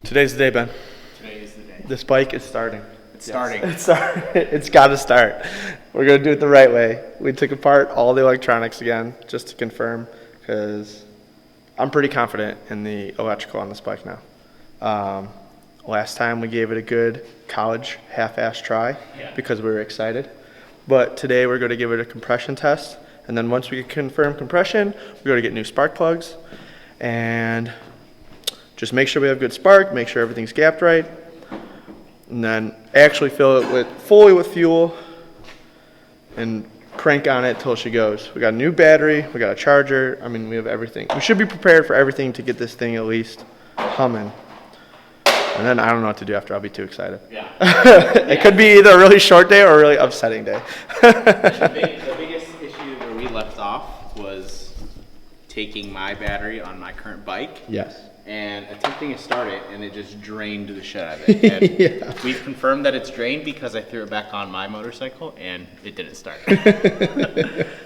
Today's the day, Ben. Today is the day. This bike is starting. It's starting. It's got to start. We're going to do it the right way. We took apart all the electronics again just to confirm, because I'm pretty confident in the electrical on this bike now. Last time we gave it a good college half-ass try because we were excited. But today we're going to give it a compression test. And then once we confirm compression, we're going to get new spark plugs. And just make sure we have good spark, make sure everything's gapped right. And then actually fill it fully with fuel and crank on it till she goes. We got a new battery, we got a charger. I mean, we have everything. We should be prepared for everything to get this thing at least humming. And then I don't know what to do after. I'll be too excited. Yeah. It could be either a really short day or a really upsetting day. The biggest issue where we left off was taking my battery on my current bike. Yes. And attempting to start it, and it just drained the shit out of it. Yeah. We've confirmed that it's drained because I threw it back on my motorcycle, and it didn't start.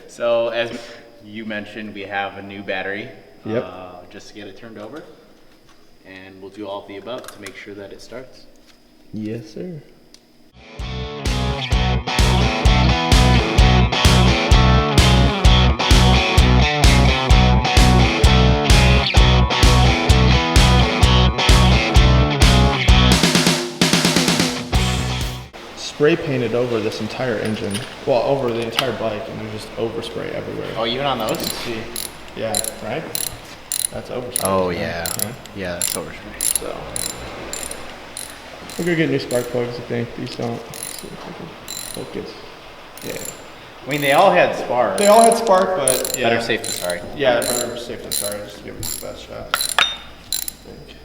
So as you mentioned, we have a new battery. Yep. Just to get it turned over. And we'll do all of the above to make sure that it starts. Yes, sir. Spray painted over this entire engine, well, over the entire bike, and there's just overspray everywhere. Oh, even on those? You can see. Yeah, right? That's overspray. Oh, yeah. Right? Yeah, that's overspray. So, we're gonna get new spark plugs, I think. These don't. Let's see if we can focus. Yeah. I mean, they all had spark. They all had spark, but yeah. Better safe than sorry. Yeah, better safe than sorry, just to give it the best shot. I think.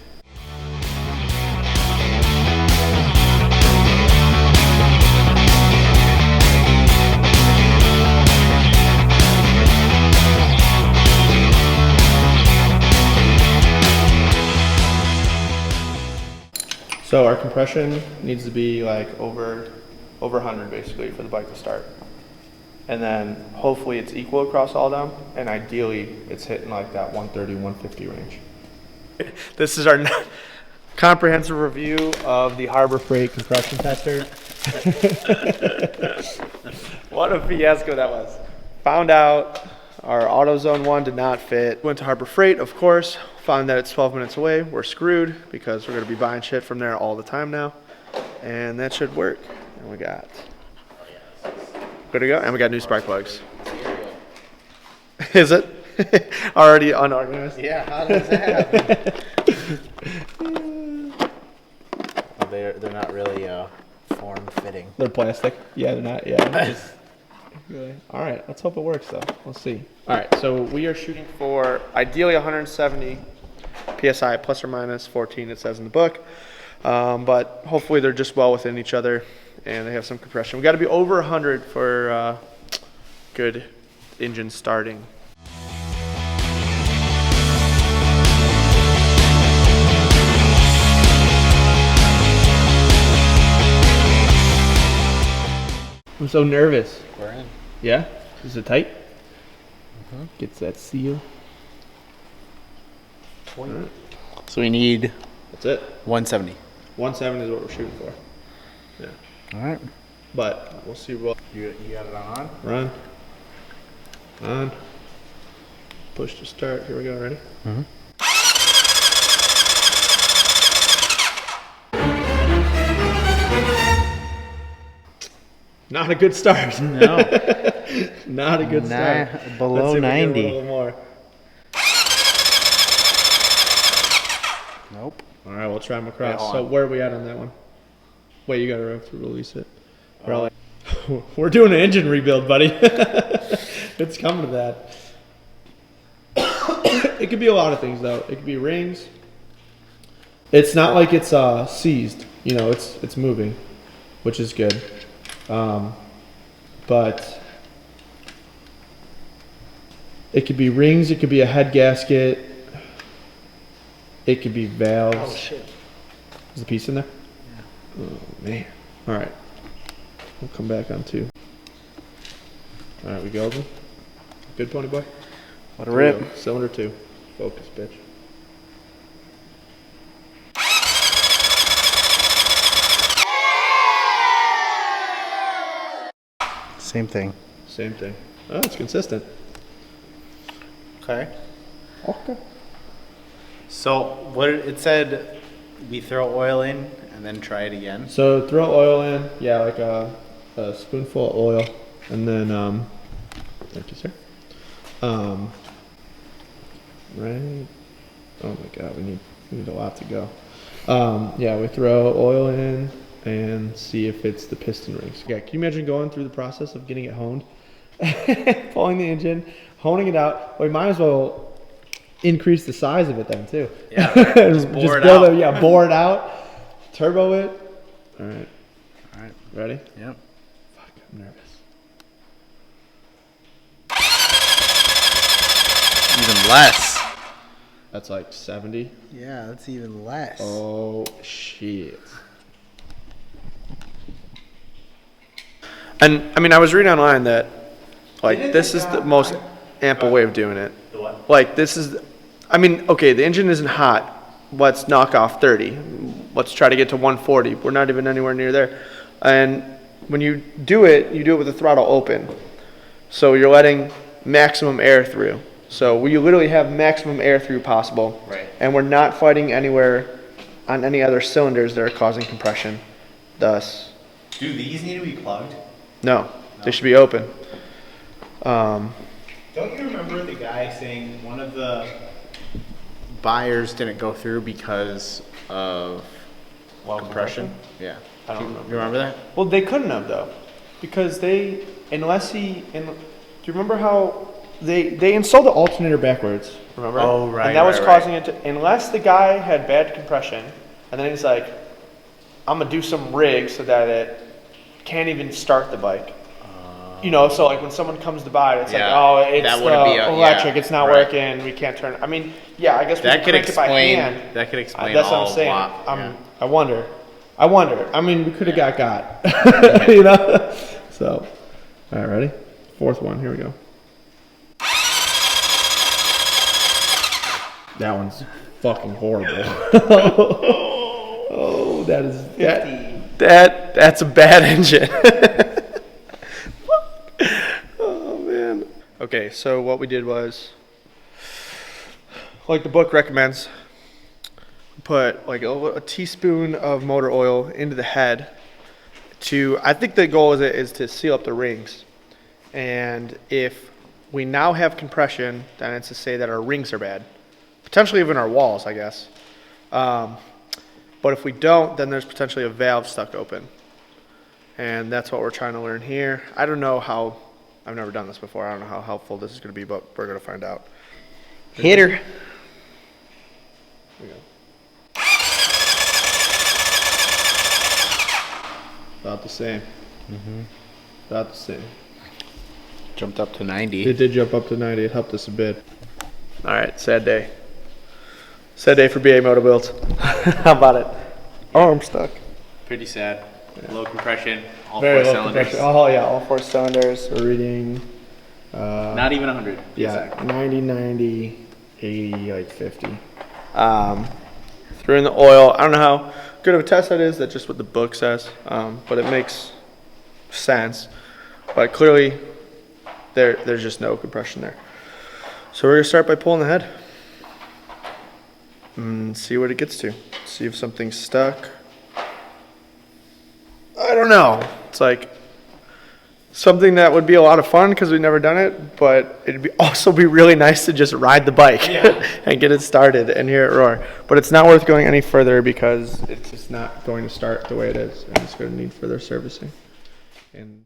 So our compression needs to be like over 100 basically for the bike to start. And then hopefully it's equal across all of them, and ideally it's hitting like that 130, 150 range. This is our comprehensive review of the Harbor Freight compression tester. What a fiasco that was. Found out our AutoZone one did not fit. Went to Harbor Freight, of course. Found that it's 12 minutes away. We're screwed because we're going to be buying shit from there all the time now. And that should work. And we got good to go. And we got new spark plugs. Is it? Already unorganized? Yeah, how does that happen? Oh, they're not really form-fitting. They're plastic. Yeah, they're not. Yeah. Really? All right, let's hope it works though. We'll see. All right, so we are shooting for ideally 170 PSI plus or minus 14, it says in the book. But hopefully they're just well within each other and they have some compression. We got to be over 100 for good engine starting. I'm so nervous. We're in. Yeah? Is it tight? Mm-hmm. Gets that seal. Right. So we need That's it. 170. 170 is what we're shooting for. Yeah. All right. But we'll see what. You got it on? Run. On. Push to start. Here we go. Ready? Mm-hmm. Not a good start. No. Not a good start. Below Let's see if we 90. get a little more. Nope. All right, we'll try them across. Wait, so where are we at on that one? Wait, you got to have to release it. We're doing an engine rebuild, buddy. It's coming to that. It could be a lot of things, though. It could be rings. It's not like it's seized. You know, it's moving, which is good. But it could be rings. It could be a head gasket. It could be valves. Oh shit! Is a piece in there? Yeah. Oh man! All right, we'll come back on 2. All right, we golden. Good pony boy. What a rip! Cylinder 2. Focus, bitch. Same thing. Same thing. Oh, it's consistent. Okay. Okay. So what it said, we throw oil in and then try it again. So throw oil in, yeah, like a spoonful of oil, and then thank you, sir. Right. Oh my God, we need a lot to go. Yeah, we throw oil in and see if it's the piston rings. Yeah, can you imagine going through the process of getting it honed, pulling the engine, honing it out? Well, we might as well increase the size of it then too. Yeah, just bore it build out. it, yeah, bore it out, turbo it. All right. All right. Ready? Yep. Fuck, I'm nervous. Even less. That's like 70. Yeah, that's even less. Oh shit. And I mean, I was reading online that like this is the most ample way of doing it. The what? Like this is, I mean, okay, the engine isn't hot. Let's knock off 30. Let's try to get to 140. We're not even anywhere near there. And when you do it with the throttle open. So you're letting maximum air through. So we literally have maximum air through possible. Right. And we're not fighting anywhere on any other cylinders that are causing compression. Thus, Do these need to be plugged? no, they should be open. Don't you remember the guy saying one of the buyers didn't go through because of compression? Yeah. I don't You remember. remember that? Well, they couldn't have though, because do you remember how they installed the alternator backwards? Remember? Oh, right, And that was right, causing it to, unless the guy had bad compression, and then he's like, I'm gonna do some rig so that it can't even start the bike. You know, so like when someone comes to buy it, it's Yeah, like, oh, it's that wouldn't be electric, yeah, it's not right. working, we can't turn it. I mean, yeah, I guess we That could could crank it by explain. hand. That could explain That's all what I'm saying. yeah. I wonder. I mean, we could have got. You know? So, all right, ready? Fourth one, here we go. That one's fucking horrible. Oh, that's a bad engine. Oh man. Okay, so what we did was, like the book recommends, put like a teaspoon of motor oil into the head I think the goal is to seal up the rings. And if we now have compression, then it's to say that our rings are bad. Potentially even our walls, I guess. But if we don't, then there's potentially a valve stuck open. And that's what we're trying to learn here. I don't know how, I've never done this before. I don't know how helpful this is going to be, but we're going to find out. Hit her. Here we go. About the same. About the same. Jumped up to 90. It did jump up to 90. It helped us a bit. All right, sad day. Sad day for BA Motor Builds. How about it? Oh, I'm stuck. Pretty sad. Low compression, all Very four low cylinders. compression. Oh yeah, all four cylinders. We're reading. Not even 100. Yeah, 90, 90, 80, like 50. Threw in the oil. I don't know how good of a test that is. That's just what the book says. But it makes sense. But clearly, there's just no compression there. So we're gonna start by pulling the head and see what it gets to. See if something's stuck. I don't know. It's like something that would be a lot of fun because we've never done it, but it'd also be really nice to just ride the bike and get it started and hear it roar. But it's not worth going any further because it's just not going to start the way it is, and it's going to need further servicing. And